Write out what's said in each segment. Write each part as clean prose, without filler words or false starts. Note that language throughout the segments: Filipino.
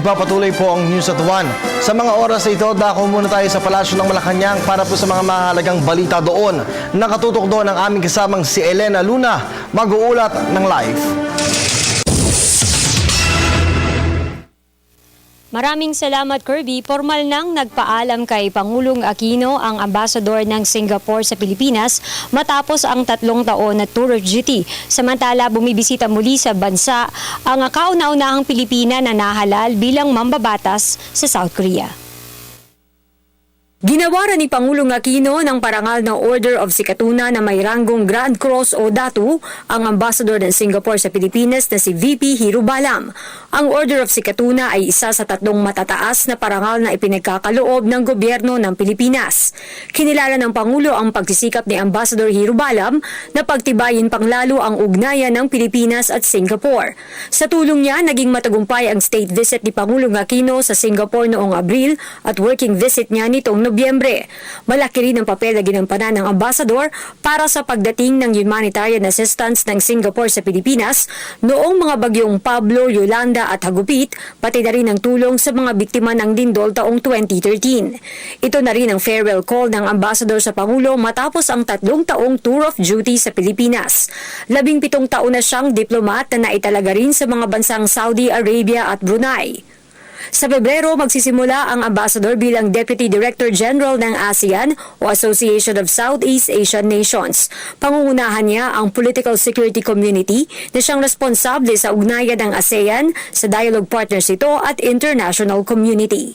Nagpapatuloy po ang News at 1. Sa mga oras na ito, dako muna tayo sa Palasyo ng Malacanang para po sa mga mahalagang balita doon. Nakatutok doon ang aming kasamang si Elena Luna, mag-uulat ng live. Maraming salamat, Kirby. Formal nang nagpaalam kay Pangulong Aquino ang ambasador ng Singapore sa Pilipinas matapos ang 3 taon na tour of duty. Samantala, bumibisita muli sa bansa ang kauna-unahang Pilipina na nahalal bilang mambabatas sa South Korea. Ginawaran ni Pangulong Aquino ng parangal na Order of Sikatuna na may ranggong Grand Cross o Datu ang ambassador ng Singapore sa Pilipinas na si VP Hirubalam. Ang Order of Sikatuna ay isa sa 3 matataas na parangal na ipinagkakaloob ng gobyerno ng Pilipinas. Kinilala ng Pangulo ang pagsisikap ni Ambassador Hirubalam na pagtibayin pang lalo ang ugnayan ng Pilipinas at Singapore. Sa tulong niya, naging matagumpay ang state visit ni Pangulong Aquino sa Singapore noong Abril at working visit niya nitong Nobyembre. Malaki rin ang papel na ginampanan ng ambasador para sa pagdating ng humanitarian assistance ng Singapore sa Pilipinas noong mga bagyong Pablo, Yolanda at Hagupit, pati na rin ang tulong sa mga biktima ng lindol taong 2013. Ito na rin ang farewell call ng ambasador sa Pangulo matapos ang 3 taong tour of duty sa Pilipinas. 17 taon na siyang diplomat na naitalaga rin sa mga bansang Saudi Arabia at Brunei. Sa Pebrero, magsisimula ang ambassador bilang Deputy Director General ng ASEAN o Association of Southeast Asian Nations. Pangungunahan niya ang Political Security Community na siyang responsable sa ugnayan ng ASEAN sa dialogue partners ito at international community.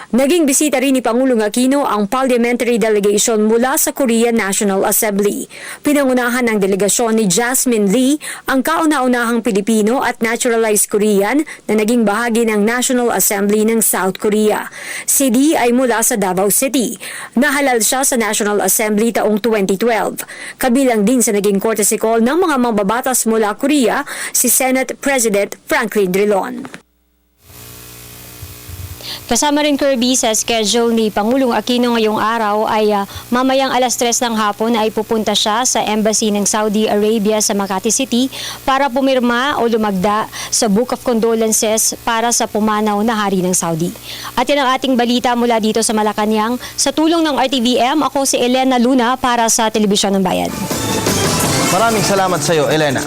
Naging bisita rin ni Pangulong Aquino ang parliamentary delegation mula sa Korean National Assembly. Pinangunahan ng delegasyon ni Jasmine Lee ang kauna-unahang Pilipino at naturalized Korean na naging bahagi ng National Assembly ng South Korea. Si Lee ay mula sa Davao City. Nahalal siya sa National Assembly taong 2012. Kabilang din sa naging courtesy call ng mga mambabatas mula Korea si Senate President Franklin Drilon. Kasama rin, Kirby, sa schedule ni Pangulong Aquino ngayong araw ay mamayang alas 3 ng hapon ay pupunta siya sa Embassy ng Saudi Arabia sa Makati City para pumirma o lumagda sa Book of Condolences para sa pumanaw na hari ng Saudi. At yan ang ating balita mula dito sa Malacanang. Sa tulong ng RTVM, ako si Elena Luna para sa Telebisyon ng Bayan. Maraming salamat sa iyo, Elena.